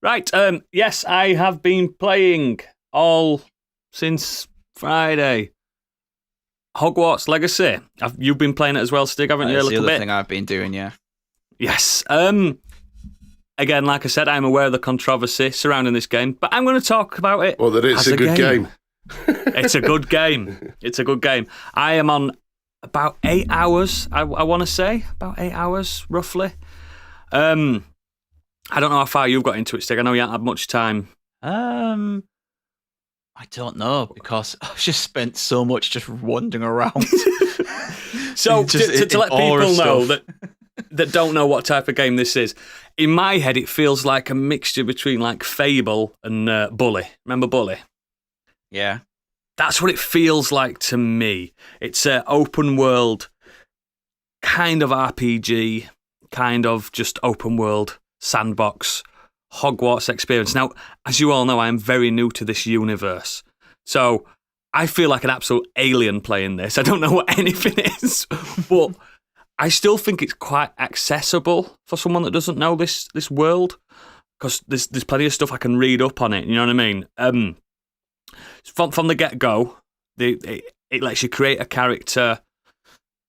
Right, yes, I have been playing all since Friday. Hogwarts Legacy. You've been playing it as well, Stig, haven't you? That's the other thing I've been doing, yeah. Yes. Again, like I said, I'm aware of the controversy surrounding this game, but I'm going to talk about it. Well, that it's a good game. It's a good game. It's a good game. I am on about 8 hours, I want to say. About 8 hours, roughly. I don't know how far you've got into it, Stig. I know you haven't had much time. I don't know, because I've just spent so much just wandering around. So, to let people know that don't know what type of game this is, in my head, it feels like a mixture between like Fable and Bully. Remember Bully? Yeah. That's what it feels like to me. It's an open world kind of RPG, kind of just open world sandbox Hogwarts experience. Now, as you all know, I am very new to this universe. So I feel like an absolute alien playing this. I don't know what anything is, but I still think it's quite accessible for someone that doesn't know this world, because there's plenty of stuff I can read up on it. You know what I mean? From the get-go, it lets you create a character.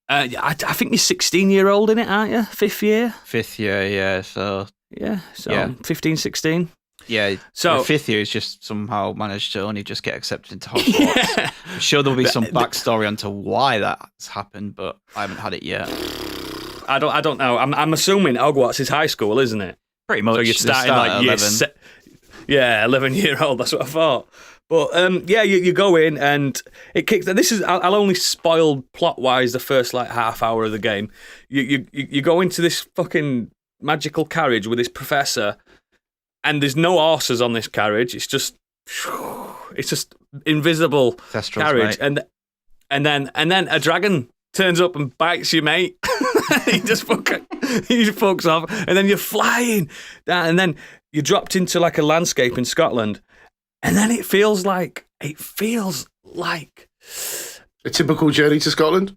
I think you're 16-year-old in it, aren't you? Fifth year, yeah. So 15, 16. Yeah, so the fifth year has just somehow managed to only just get accepted into Hogwarts. Yeah. I'm sure there'll be some backstory onto why that's happened, but I haven't had it yet. I don't know. I'm assuming Hogwarts is high school, isn't it? Pretty much. So you're starting like 11. 11-year-old. That's what I thought. But you go in and it kicks. This is I'll only spoil plot wise the first like half hour of the game. You go into this fucking magical carriage with this professor, and there's no horses on this carriage. It's just invisible carriage, mate. and then a dragon turns up and bites you, mate. he fucks off, and then you're flying down, and then you're dropped into like a landscape in Scotland. And then it feels like a typical journey to Scotland.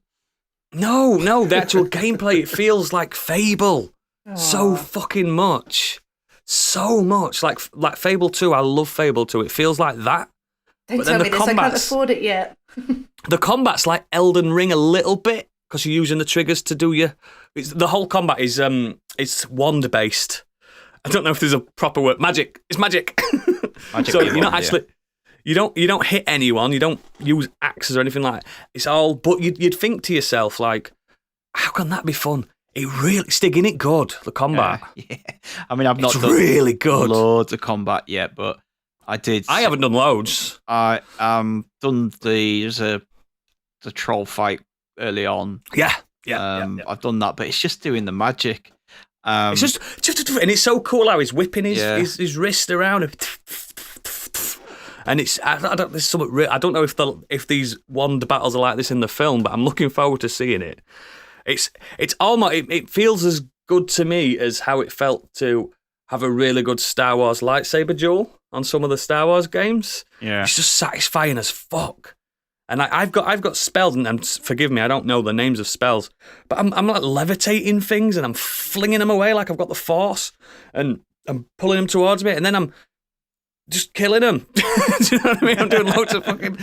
No, the actual gameplay, it feels like Fable. Aww. So fucking much. So much. Like Fable 2, I love Fable 2. It feels like that. Don't tell me this, I can't afford it yet. The combat's like Elden Ring a little bit, because you're using the triggers to do the whole combat is it's wand based. I don't know if there's a proper word. Magic. It's magic. So you're not actually, you don't hit anyone. You don't use axes or anything like that. It's all. But you'd think to yourself like, how can that be fun? It really sticking it good. The combat. Yeah. I mean, I've not done really good. Loads of combat yet, but I did. I haven't done loads. I done the troll fight early on. Yeah. I've done that, but it's just doing the magic. It's just, and it's so cool how he's whipping his wrist around, and it's I don't. There's something. I don't know if these wand battles are like this in the film, but I'm looking forward to seeing it. It's almost. It feels as good to me as how it felt to have a really good Star Wars lightsaber duel on some of the Star Wars games. Yeah, it's just satisfying as fuck. And I've got spells, and forgive me, I don't know the names of spells, but I'm like levitating things, and I'm flinging them away like I've got the Force, and I'm pulling them towards me, and then I'm just killing them. Do you know what I mean? I'm doing loads of fucking.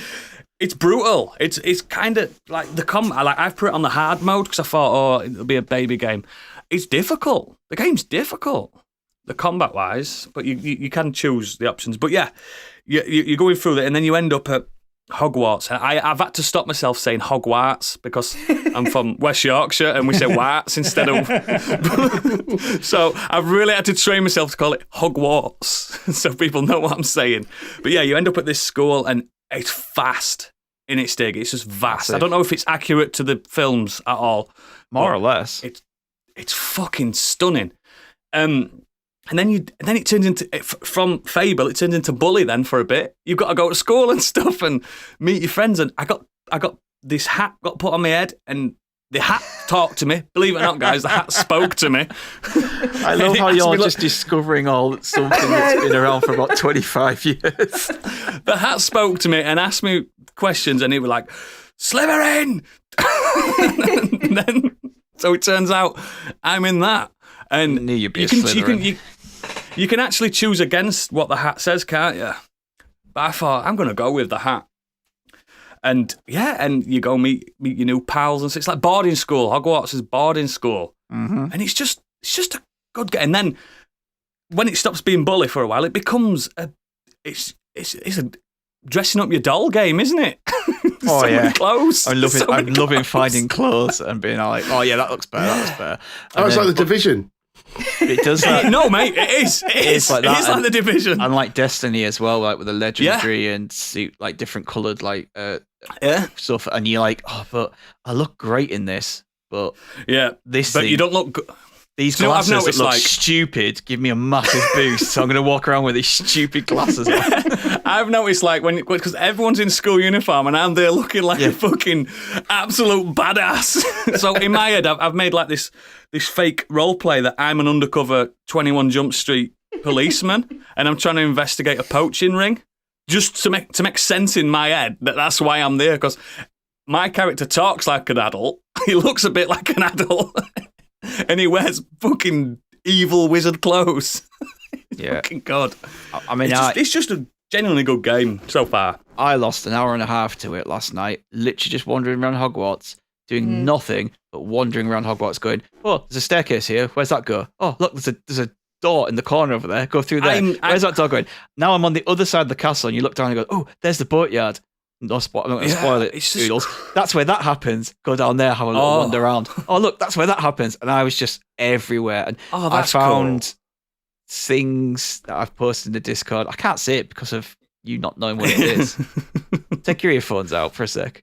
It's brutal. It's kind of like the combat. Like I've put it on the hard mode because I thought, it'll be a baby game. It's difficult. The game's difficult, the combat wise, but you can choose the options. But yeah, you're going through it, and then you end up at Hogwarts. And I've had to stop myself saying Hogwarts because I'm from West Yorkshire and we say Warts instead of. So I've really had to train myself to call it Hogwarts so people know what I'm saying. But yeah, you end up at this school and it's vast in its dig. It's just vast. I don't know if it's accurate to the films at all. More or less. It's fucking stunning. And then it turns into, from Fable, it turns into Bully then for a bit. You've got to go to school and stuff and meet your friends. And I got this hat got put on my head, and the hat talked to me. Believe it or not, guys, the hat spoke to me. I love how you're just discovering something that's been around for about 25 years. The hat spoke to me and asked me questions, and it was like, Slytherin! And then, so it turns out I'm in that. And I knew you'd be a Slytherin. You can actually choose against what the hat says, can't you? But I thought, I'm going to go with the hat. And and you go meet your new pals, and so it's like boarding school. Hogwarts is boarding school, and it's just a good game. And then when it stops being bully for a while, it becomes it's a dressing up your doll game, isn't it? Oh yeah, clothes. I'm loving finding clothes and being like, oh yeah, that looks better. That looks better. Oh, it's like the Division. It does that. No, mate, it is. It is like that. It's like the Division, and like Destiny as well, like with the legendary and like different coloured stuff. And you're like, oh, but I look great in this. But you don't look good. These glasses that look stupid give me a massive boost, so I'm going to walk around with these stupid glasses on. I've noticed, like, because everyone's in school uniform and I'm there looking like a fucking absolute badass. So in my head, I've made like this fake role play that I'm an undercover 21 Jump Street policeman and I'm trying to investigate a poaching ring, just to make sense in my head that that's why I'm there, because my character talks like an adult, he looks a bit like an adult. And he wears fucking evil wizard clothes. Yeah. Fucking God. I mean, it's just a genuinely good game so far. I lost an hour and a half to it last night, literally just wandering around Hogwarts, doing nothing but wandering around Hogwarts going, oh, there's a staircase here. Where's that go? Oh, look, there's a door in the corner over there. Go through there. Where's that door going? Now I'm on the other side of the castle and you look down and go, oh, there's the boatyard. I'm not going to spoil it, Oodles. That's where that happens. Go down there, have a little wander around. Oh, look, that's where that happens. And I was just everywhere. And I found things that I've posted in the Discord. I can't say it because of you not knowing what it is. Take your earphones out for a sec.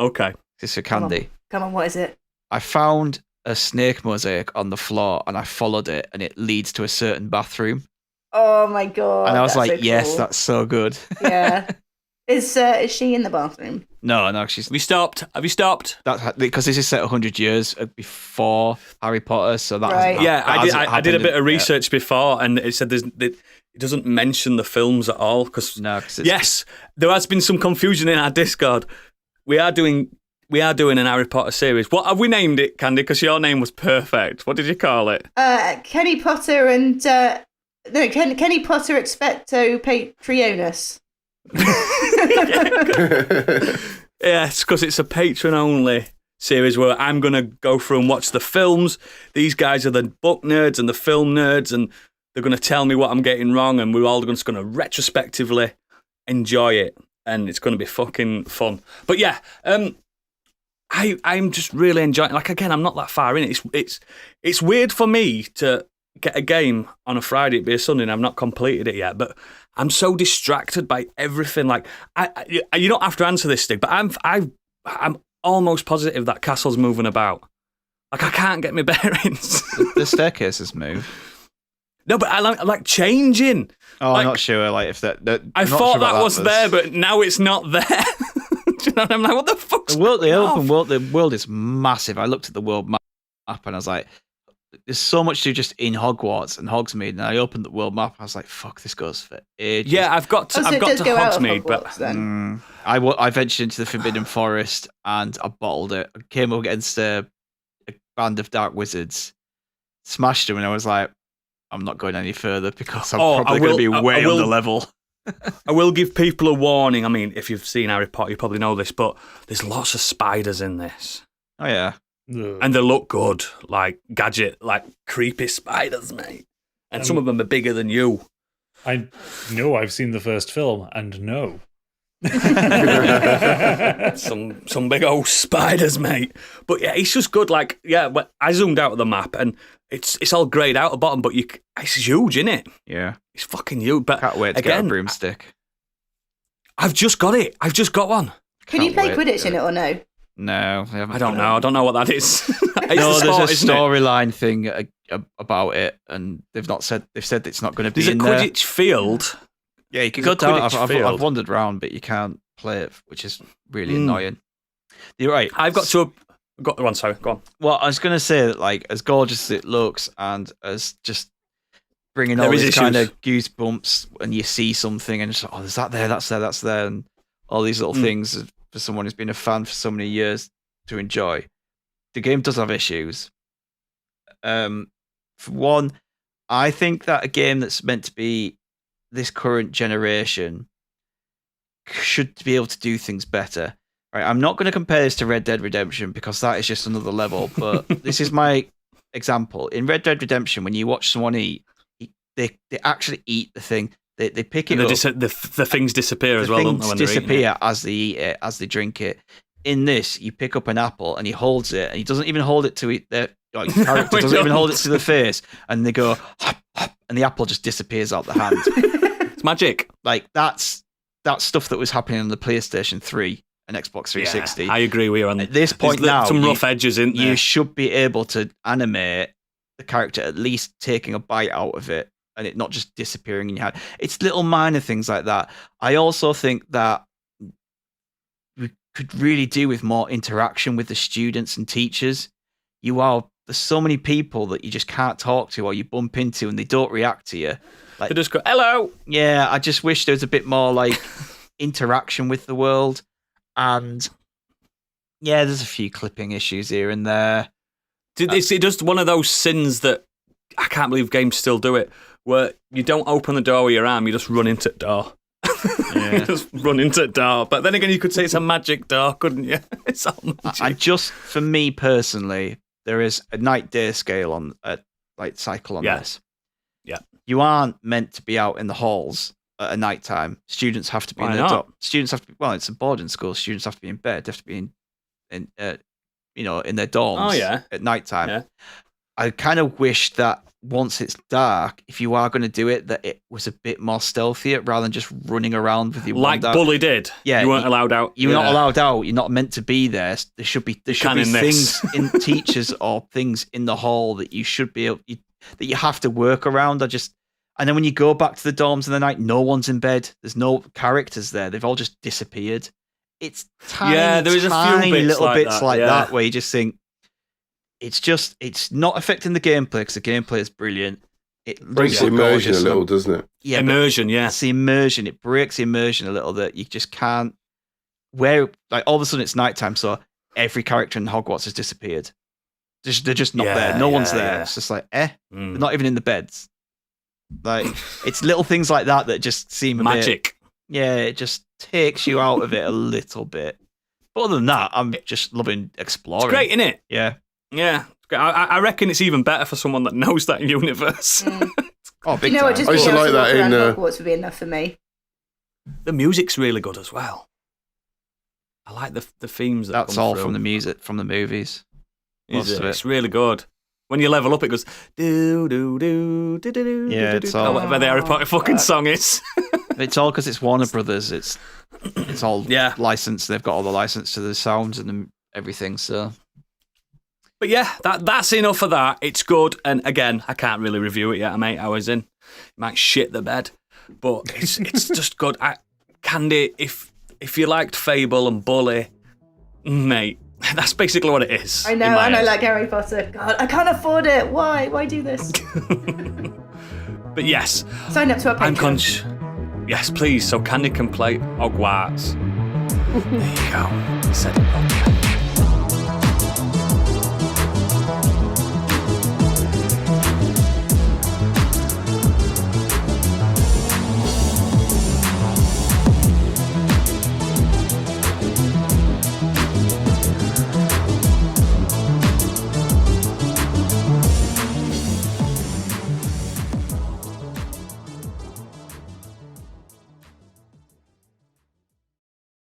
Okay. This for Candy. Come on, what is it? I found a snake mosaic on the floor and I followed it and it leads to a certain bathroom. Oh my God. And I was like, so cool. yes, that's so good. Yeah. Is she in the bathroom? No, she's. Have you stopped? That's because this is set 100 years before Harry Potter, so that. Right. I did a bit of research before, and it said it doesn't mention the films at all. Yes, there has been some confusion in our Discord. We are doing an Harry Potter series. What have we named it, Candy? Because your name was perfect. What did you call it? Kenny Potter and Kenny Potter Expecto Patronus. Yeah, it's because it's a patron only series where I'm going to go through and watch the films. These guys are the book nerds and the film nerds, and they're going to tell me what I'm getting wrong, and we're all just going to retrospectively enjoy it, and it's going to be fucking fun. But yeah, I'm just really enjoying. Like, again, I'm not that far in it. It's weird for me to get a game on a Friday, it'd be a Sunday, and I've not completed it yet, but I'm so distracted by everything. Like, you don't have to answer this, Stig, but I'm almost positive that castle's moving about. Like, I can't get my bearings. The staircase has moved. No, but I like changing. Oh, I'm not sure. Like, if that I thought that was there, but now it's not there. Do you know what I'm like? What the fuck's the world is massive. I looked at the world map and I was like, there's so much to just in Hogwarts and Hogsmeade, and I opened the world map. I was like, "Fuck, this goes for ages." Yeah, I've got to Hogsmeade, but I ventured into the Forbidden Forest and I bottled it. I came up against a band of dark wizards, smashed them, and I was like, "I'm not going any further because I'm probably going to be way under level." I will give people a warning. I mean, if you've seen Harry Potter, you probably know this, but there's lots of spiders in this. Oh yeah. And they look good, like gadget, like creepy spiders, mate. And some of them are bigger than you. I know I've seen the first film, and no. some big old spiders, mate. But yeah, it's just good. Like, yeah, I zoomed out of the map, and it's all greyed out at the bottom, but it's huge, isn't it? Yeah, it's fucking huge. But can't wait to get a broomstick. I've just got it. I've just got one. Can you play Quidditch in it or no? No, I don't know. I don't know what that is. No, there's a storyline thing about it, and they've said it's not going to be in there. There's a Quidditch field. Yeah, you can go down. I've wandered around, but you can't play it, which is really annoying. You're right. I've got to. Go on, sorry. Go on. Well, I was going to say that, like, as gorgeous as it looks, and as just bringing all these kind of goosebumps, and you see something, and it's like, oh, there's that there, that's there, and all these little things for someone who's been a fan for so many years to enjoy. The game does have issues. For one, I think that a game that's meant to be this current generation should be able to do things better. Right, I'm not going to compare this to Red Dead Redemption because that is just another level. But this is my example. In Red Dead Redemption, when you watch someone eat, they actually eat the thing. They pick it And up. the things disappear as well, don't they? Things When they're eating disappear it? as they eat it, as they drink it. In this, you pick up an apple and he holds it, and he doesn't even hold it to it. The character doesn't even hold it to the face, and they go, hop, hop, and the apple just disappears out the hand. It's magic. Like that's stuff that was happening on the PlayStation 3 and Xbox 360. Yeah, I agree with you. On At this point there's now, some rough edges in there. You should be able to animate the character at least taking a bite out of it and it not just disappearing in your hand. It's little minor things like that. I also think that we could really do with more interaction with the students and teachers. There's so many people that you just can't talk to or you bump into and they don't react to you. Like, They just go, hello. yeah, I just wish there was a bit more like interaction with the world. And yeah, there's a few clipping issues here and there. It's just one of those sins that I can't believe games still do it, where you don't open the door with your arm, you just run into the door. Yeah. You just run into the door. But then again, you could say it's a magic door, couldn't you? It's all magic. I just, for me personally, there is a night-day scale on cycle on this. Yeah. You aren't meant to be out in the halls at a night time. Students have to be Why in their not? students have to be, well, it's a boarding school. Students have to be in bed. They have to be in their dorms. Oh, yeah. At night time. Yeah. I kind of wish that once it's dark, if you are going to do it, that it was a bit more stealthy rather than just running around with your Like wand out. Bully did. Yeah, You weren't allowed out. You're not Yeah. allowed out. You're not meant to be there. There should be can in this. things in teachers or things in the hall that you should be able, that you have to work around. And then when you go back to the dorms in the night, no one's in bed. There's no characters there. They've all just disappeared. It's tiny, there is a few tiny bits little like bits that, like yeah. that where you just think it's not affecting the gameplay because the gameplay is brilliant. It Breaks looks the immersion a gorgeous. little, doesn't it? Yeah, but Immersion, yeah. it's the immersion. It breaks the immersion a little bit. You just can't. Where like all of a sudden it's nighttime, so every character in Hogwarts has disappeared. They're just not Yeah, there. No one's yeah, there. yeah. It's just like Mm. they're not even in the beds. Like it's little things like that that just seem a bit, Magic. yeah, it just takes you out of it a little bit. But other than that, I'm just loving exploring. It's great, isn't it? Yeah. Yeah. I reckon it's even better for someone that knows that universe. Oh, big You know what? time. Just I used being to able like to that walk in, around Hogwarts would be enough for me. The music's really good as well. I like the themes that That's come all through. from the music from the movies. Is most it? of it. It's really good. When you level up, it goes do do do do do do. Yeah, do, it's do, all- or whatever the Harry Potter fucking song is. It's all because it's Warner Brothers. It's all Yeah. licensed. They've got all the license to the sounds and everything. So But yeah, that's enough of that. It's good, and again, I can't really review it yet. I'm 8 hours in. Might shit the bed, but it's just good. Candy, if you liked Fable and Bully, mate, that's basically what it is. I in know, my and I head. like Harry Potter. God, I can't afford it. Why? Why do this? But yes, Sign up to our I'm Patreon. conscious. Yes, please, so Candy can play Hogwarts. There you go. Said it.